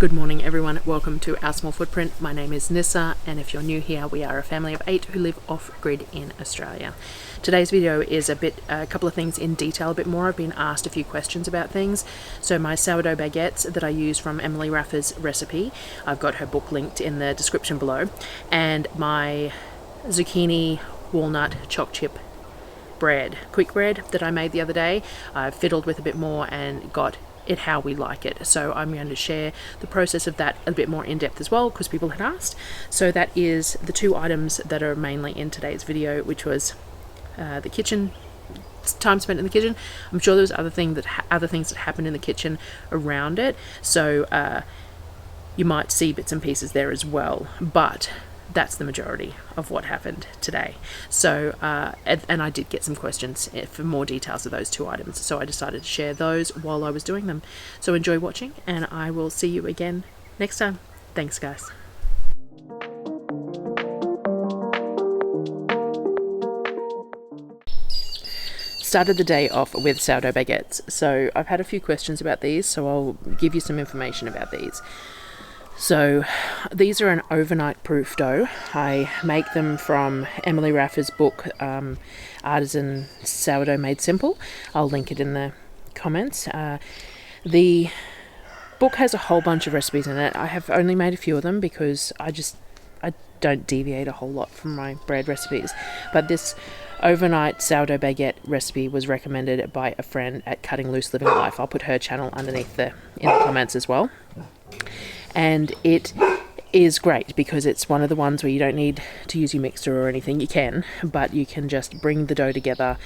Good morning everyone, welcome to Our Small Footprint. My name is Nissa, and if you're new here, we are a family of 8 who live off-grid in Australia. Today's video is a couple of things in detail, a bit more. I've been asked a few questions about things. So my sourdough baguettes that I use from Emily Raffer's recipe, I've got her book linked in the description below, and my zucchini walnut choc chip bread, quick bread that I made the other day. I've fiddled with a bit more and got it how we like it. So I'm going to share the process of that a bit more in depth as well, because people had asked. So that is the two items that are mainly in today's video, which was the kitchen, time spent in the kitchen. I'm sure there was other things that happened in the kitchen around it, so you might see bits and pieces there as well, but that's the majority of what happened today. So and I did get some questions for more details of those two items, so I decided to share those while I was doing them. So enjoy watching, and I will see you again next time. Thanks guys. Started the day off with sourdough baguettes. So I've had a few questions about these, so I'll give you some information about these. So these are an overnight proof dough. I make them from Emily Raffer's book, Artisan Sourdough Made Simple. I'll link it in the comments. The book has a whole bunch of recipes in it. I have only made a few of them because I don't deviate a whole lot from my bread recipes. But this overnight sourdough baguette recipe was recommended by a friend at Cutting Loose Living Life. I'll put her channel underneath in the comments as well. And it is great because it's one of the ones where you don't need to use your mixer or anything. You can, but you can just bring the dough together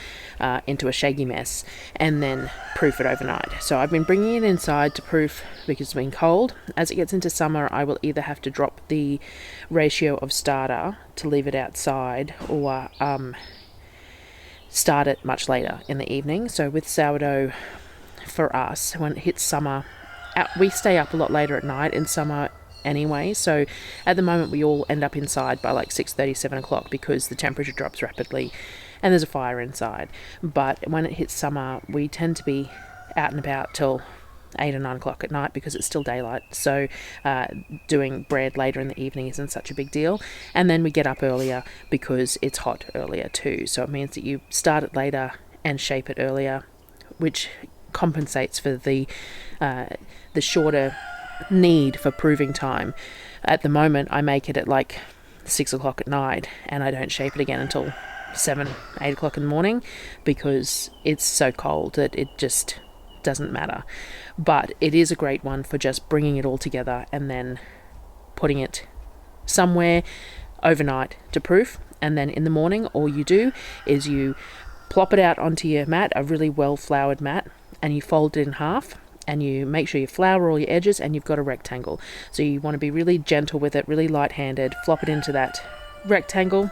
into a shaggy mess and then proof it overnight. So I've been bringing it inside to proof because it's been cold. As it gets into summer, I will either have to drop the ratio of starter to leave it outside, or start it much later in the evening. So with sourdough, for us, when it hits summer, we stay up a lot later at night in summer anyway, so at the moment we all end up inside by like 6:30, 7 o'clock because the temperature drops rapidly and there's a fire inside. But when it hits summer, we tend to be out and about till 8 or 9 o'clock at night because it's still daylight, so doing bread later in the evening isn't such a big deal. And then we get up earlier because it's hot earlier too, so it means that you start it later and shape it earlier, which compensates for the shorter need for proving time. At the moment I make it at like 6 o'clock at night and I don't shape it again until 7, 8 o'clock in the morning because it's so cold that it just doesn't matter. But it is a great one for just bringing it all together and then putting it somewhere overnight to proof, and then in the morning all you do is you plop it out onto your mat, a really well floured mat, and you fold it in half and you make sure you flour all your edges and you've got a rectangle. So you want to be really gentle with it, really light-handed, flop it into that rectangle,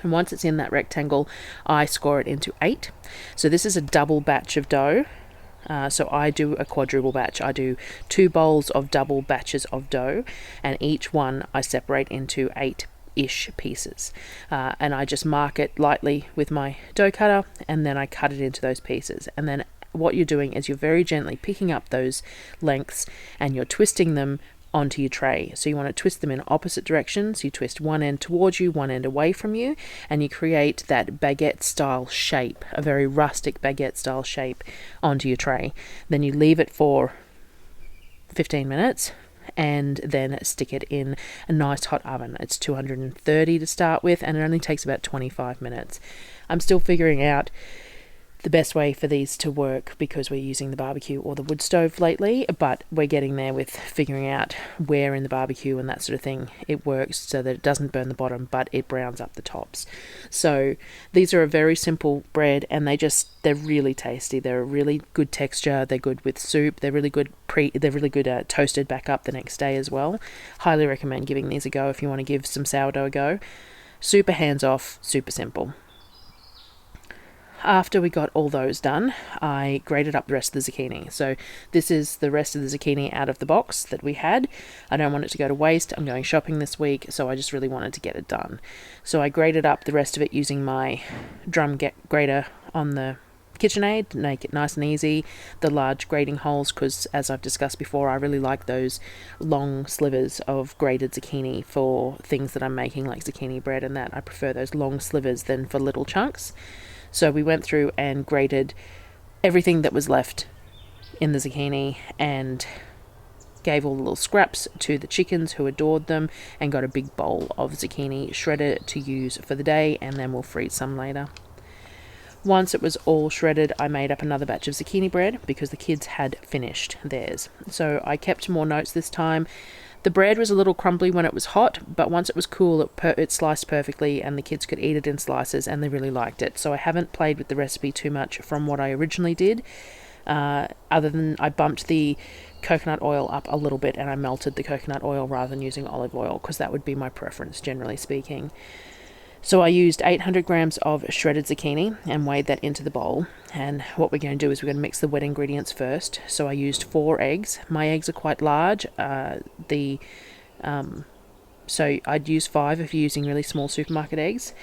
and once it's in that rectangle I score it into 8. So this is a double batch of dough. So I do a quadruple batch. I do 2 bowls of double batches of dough, and each one I separate into 8-ish pieces, and I just mark it lightly with my dough cutter and then I cut it into those pieces. And then what you're doing is you're very gently picking up those lengths and you're twisting them onto your tray. So you want to twist them in opposite directions. You twist one end towards you, one end away from you, and you create that baguette style shape, a very rustic baguette style shape onto your tray. Then you leave it for 15 minutes and then stick it in a nice hot oven. It's 230 to start with, and it only takes about 25 minutes. I'm still figuring out the best way for these to work because we're using the barbecue or the wood stove lately, but we're getting there with figuring out where in the barbecue and that sort of thing it works so that it doesn't burn the bottom but it browns up the tops. So these are a very simple bread, and they're really tasty. They're a really good texture. They're good with soup. They're really good toasted back up the next day as well. Highly recommend giving these a go if you want to give some sourdough a go. Super hands off, super simple. After we got all those done, I grated up the rest of the zucchini. So this is the rest of the zucchini out of the box that we had. I don't want it to go to waste. I'm going shopping this week, so I just really wanted to get it done. So I grated up the rest of it using my drum grater on the KitchenAid, make it nice and easy. The large grating holes, because as I've discussed before, I really like those long slivers of grated zucchini for things that I'm making, like zucchini bread and that. I prefer those long slivers than for little chunks. So we went through and grated everything that was left in the zucchini and gave all the little scraps to the chickens who adored them, and got a big bowl of zucchini shredded to use for the day, and then we'll freeze some later. Once it was all shredded, I made up another batch of zucchini bread because the kids had finished theirs. So I kept more notes this time. The bread was a little crumbly when it was hot, but once it was cool, it sliced perfectly and the kids could eat it in slices and they really liked it. So I haven't played with the recipe too much from what I originally did, other than I bumped the coconut oil up a little bit and I melted the coconut oil rather than using olive oil, because that would be my preference, generally speaking. So I used 800 grams of shredded zucchini and weighed that into the bowl. And what we're going to do is we're going to mix the wet ingredients first. So I used 4 eggs. My eggs are quite large. So I'd use 5 if you're using really small supermarket eggs.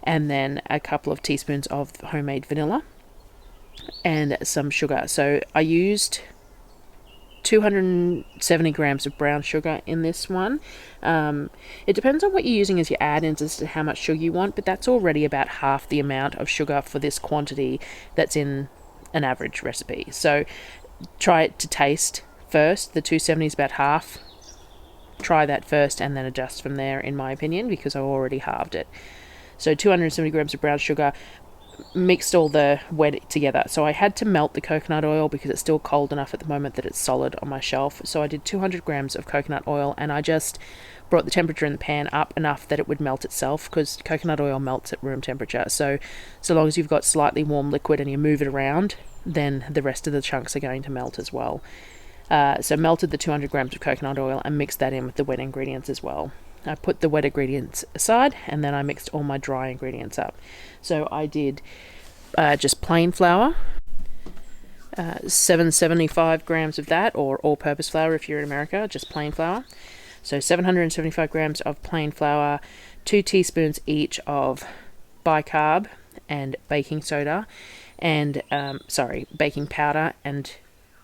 And then a couple of teaspoons of homemade vanilla and some sugar. So I used 270 grams of brown sugar in this one. It depends on what you're using as your add-ins as to how much sugar you want, but that's already about half the amount of sugar for this quantity that's in an average recipe. So try it to taste first. The 270 is about half. Try that first and then adjust from there, in my opinion, because I've already halved it. So 270 grams of brown sugar, mixed all the wet together. So I had to melt the coconut oil because it's still cold enough at the moment that it's solid on my shelf. So I did 200 grams of coconut oil and I just brought the temperature in the pan up enough that it would melt itself, because coconut oil melts at room temperature. So long as you've got slightly warm liquid and you move it around, then the rest of the chunks are going to melt as well. So melted the 200 grams of coconut oil and mixed that in with the wet ingredients as well. I put the wet ingredients aside and then I mixed all my dry ingredients up. So I did just plain flour, 775 grams of that, or all-purpose flour if you're in America, just plain flour. So 775 grams of plain flour, 2 teaspoons each of bicarb and baking soda, and baking powder and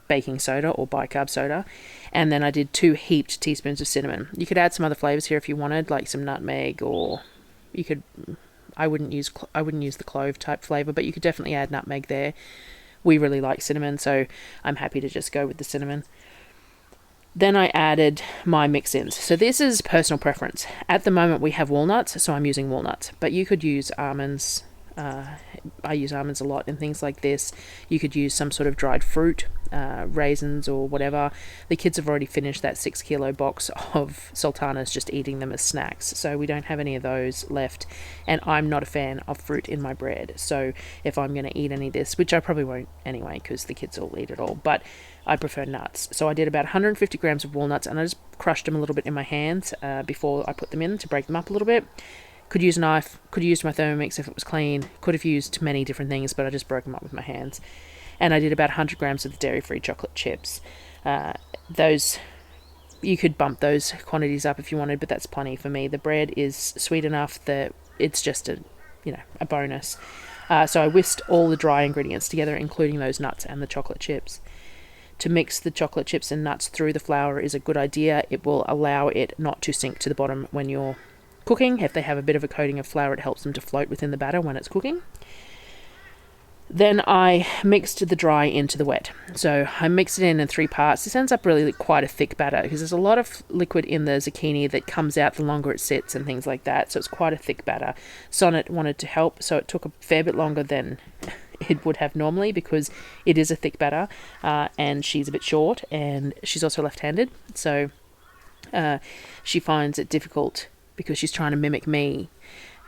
baking soda or bicarb soda, and then I did 2 heaped teaspoons of cinnamon. You could add some other flavors here if you wanted, like some nutmeg, or you could. I wouldn't use the clove type flavor, but you could definitely add nutmeg there. We really like cinnamon, so I'm happy to just go with the cinnamon. Then I added my mix-ins. So this is personal preference. At the moment we have walnuts, so I'm using walnuts, but you could use almonds. I use almonds a lot in things like this. You could use some sort of dried fruit, raisins or whatever. The kids have already finished that 6 kilo box of sultanas, just eating them as snacks, so we don't have any of those left, and I'm not a fan of fruit in my bread. So if I'm going to eat any of this, which I probably won't anyway because the kids will eat it all, but I prefer nuts. So I did about 150 grams of walnuts and I just crushed them a little bit in my hands before I put them in to break them up a little bit. Could use a knife, could have used my Thermomix if it was clean, could have used many different things, but I just broke them up with my hands. And I did about 100 grams of the dairy-free chocolate chips. Those, you could bump those quantities up if you wanted, but that's plenty for me. The bread is sweet enough that it's just a bonus. So I whisked all the dry ingredients together, including those nuts and the chocolate chips. To mix the chocolate chips and nuts through the flour is a good idea. It will allow it not to sink to the bottom when you're cooking. If they have a bit of a coating of flour, it helps them to float within the batter when it's cooking. Then I mixed the dry into the wet. So I mixed it in 3 parts. This ends up really quite a thick batter because there's a lot of liquid in the zucchini that comes out the longer it sits and things like that. So it's quite a thick batter. Sonnet wanted to help, so it took a fair bit longer than it would have normally because it is a thick batter, and she's a bit short and she's also left-handed. So she finds it difficult because she's trying to mimic me,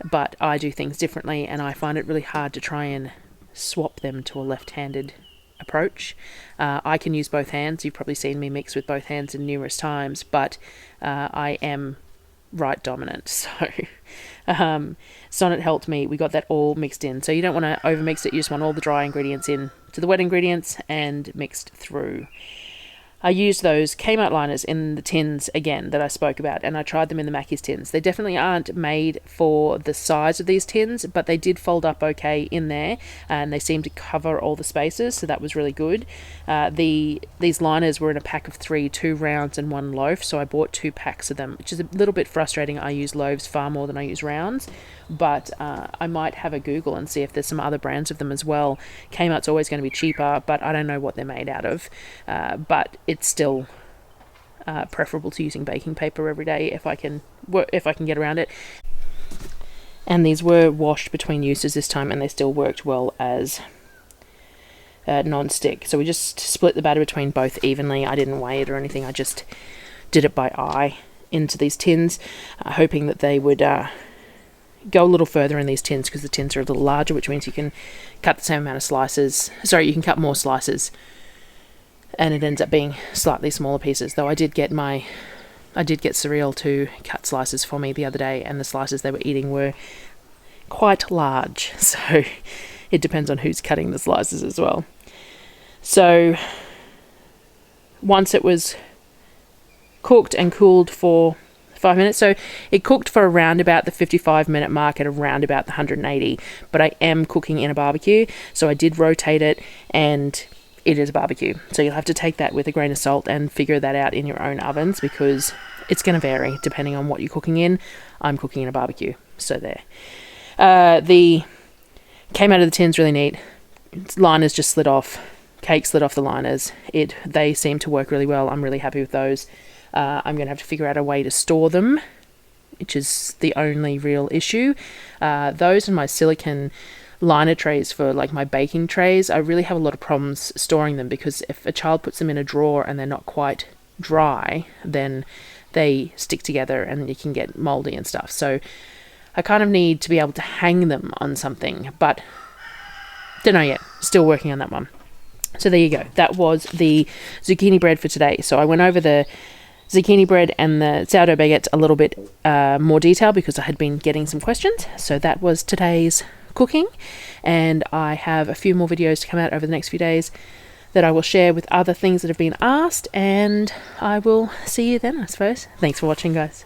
but I do things differently and I find it really hard to try and swap them to a left-handed approach. I can use both hands. You've probably seen me mix with both hands in numerous times, but I am right dominant. So Sonnet helped me. We got that all mixed in. So you don't want to overmix it. You just want all the dry ingredients in to the wet ingredients and mixed through. I used those Kmart liners in the tins again that I spoke about, and I tried them in the Mackey's tins. They definitely aren't made for the size of these tins, but they did fold up okay in there, and they seemed to cover all the spaces, so that was really good. These liners were in a pack of 3, 2 rounds and 1 loaf, so I bought 2 packs of them, which is a little bit frustrating. I use loaves far more than I use rounds, but I might have a Google and see if there's some other brands of them as well. Kmart's always going to be cheaper, but I don't know what they're made out of. But it's still preferable to using baking paper every day if I can get around it. And these were washed between uses this time, and they still worked well as non-stick. So we just split the batter between both evenly. I didn't weigh it or anything. I just did it by eye into these tins, hoping that they would go a little further in these tins, because the tins are a little larger, which means you can cut the same amount of slices. Sorry, you can cut more slices, and it ends up being slightly smaller pieces. Though I did get Cereal to cut slices for me the other day, and the slices they were eating were quite large. So it depends on who's cutting the slices as well. So once it was cooked and cooled for 5 minutes, so it cooked for around about the 55-minute mark at around about the 180, but I am cooking in a barbecue, so I did rotate it, and it is a barbecue, so you'll have to take that with a grain of salt and figure that out in your own ovens, because it's going to vary depending on what you're cooking in. I'm cooking in a barbecue, so there. The came out of the tins really neat. Liners just slid off. Cake slid off the liners. They seem to work really well. I'm really happy with those. I'm going to have to figure out a way to store them, which is the only real issue. Those and my silicone liner trays for like my baking trays, I really have a lot of problems storing them, because if a child puts them in a drawer and they're not quite dry, then they stick together and you can get moldy and stuff. So I kind of need to be able to hang them on something, but don't know yet. Still working on that one. So there you go. That was the zucchini bread for today. So I went over the zucchini bread and the sourdough baguettes a little bit more detail, because I had been getting some questions. So that was today's cooking, and I have a few more videos to come out over the next few days that I will share with other things that have been asked, and I will see you then, I suppose. Thanks for watching, guys.